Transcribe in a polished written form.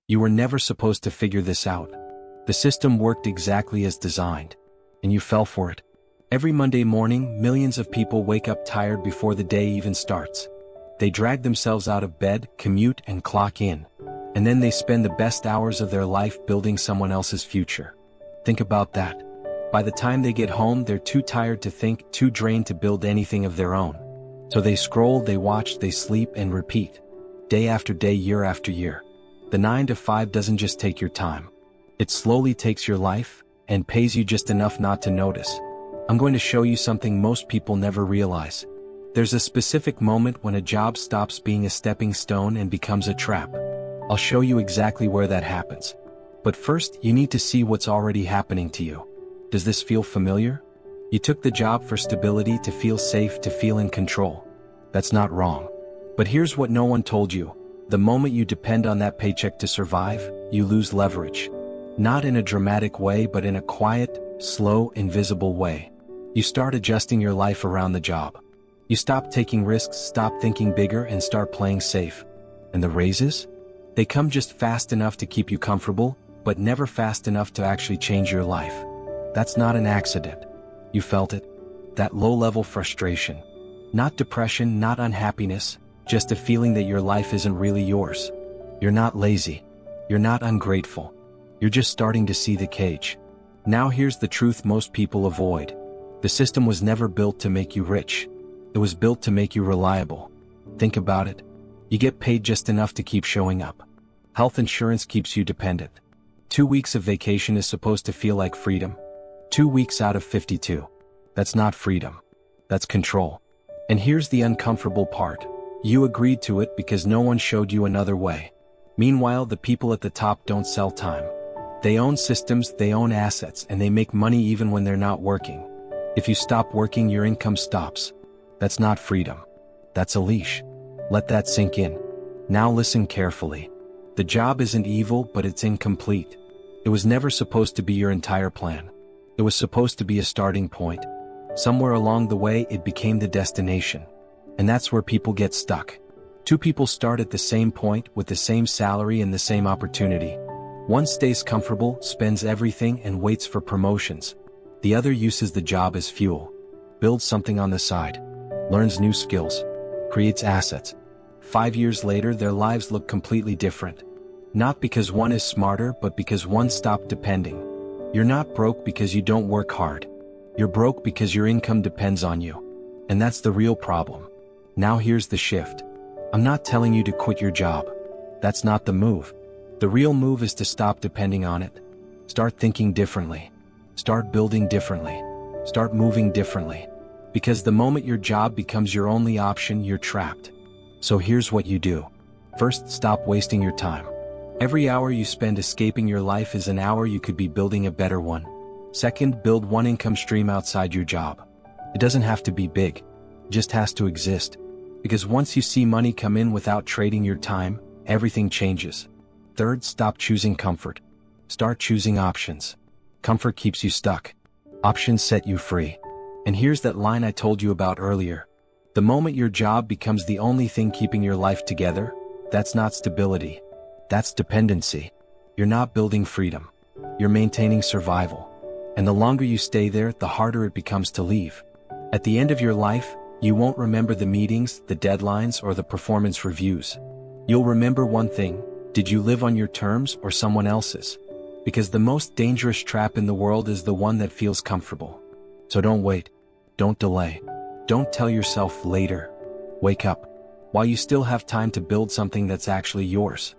You were never supposed to figure this out. The system worked exactly as designed, and you fell for it. Every Monday morning, millions of people wake up tired before the day even starts. They drag themselves out of bed, commute, and clock in. And then they spend the best hours of their life building someone else's future. Think about that. By the time they get home, they're too tired to think, too drained to build anything of their own. So they scroll, they watch, they sleep, and repeat. Day after day, year after year. The 9 to 5 doesn't just take your time. It slowly takes your life, and pays you just enough not to notice. I'm going to show you something most people never realize. There's a specific moment when a job stops being a stepping stone and becomes a trap. I'll show you exactly where that happens. But first, you need to see what's already happening to you. Does this feel familiar? You took the job for stability, to feel safe, to feel in control. That's not wrong. But here's what no one told you. The moment you depend on that paycheck to survive, you lose leverage. Not in a dramatic way, but in a quiet, slow, invisible way. You start adjusting your life around the job. You stop taking risks, stop thinking bigger, and start playing safe. And the raises? They come just fast enough to keep you comfortable, but never fast enough to actually change your life. That's not an accident. You felt it. That low-level frustration. Not depression, not unhappiness, just a feeling that your life isn't really yours. You're not lazy. You're not ungrateful. You're just starting to see the cage. Now here's the truth most people avoid. The system was never built to make you rich. It was built to make you reliable. Think about it. You get paid just enough to keep showing up. Health insurance keeps you dependent. 2 weeks of vacation is supposed to feel like freedom. 2 weeks out of 52. That's not freedom. That's control. And here's the uncomfortable part. You agreed to it because no one showed you another way. Meanwhile, the people at the top don't sell time. They own systems, they own assets, and they make money even when they're not working. If you stop working, your income stops. That's not freedom. That's a leash. Let that sink in. Now listen carefully. The job isn't evil, but it's incomplete. It was never supposed to be your entire plan. It was supposed to be a starting point. Somewhere along the way, it became the destination. And that's where people get stuck. 2 people start at the same point, with the same salary and the same opportunity. One stays comfortable, spends everything, and waits for promotions. The other uses the job as fuel. Builds something on the side. Learns new skills. Creates assets. 5 years later, their lives look completely different. Not because one is smarter, but because one stopped depending. You're not broke because you don't work hard. You're broke because your income depends on you. And that's the real problem. Now here's the shift. I'm not telling you to quit your job. That's not the move. The real move is to stop depending on it. Start thinking differently. Start building differently. Start moving differently. Because the moment your job becomes your only option, you're trapped. So here's what you do. First, stop wasting your time. Every hour you spend escaping your life is an hour you could be building a better one. Second, build one income stream outside your job. It doesn't have to be big. It just has to exist. Because once you see money come in without trading your time, everything changes. Third, stop choosing comfort. Start choosing options. Comfort keeps you stuck. Options set you free. And here's that line I told you about earlier. The moment your job becomes the only thing keeping your life together, that's not stability. That's dependency. You're not building freedom. You're maintaining survival. And the longer you stay there, the harder it becomes to leave. At the end of your life, you won't remember the meetings, the deadlines, or the performance reviews. You'll remember one thing. Did you live on your terms or someone else's? Because the most dangerous trap in the world is the one that feels comfortable. So don't wait. Don't delay. Don't tell yourself later. Wake up. While you still have time to build something that's actually yours.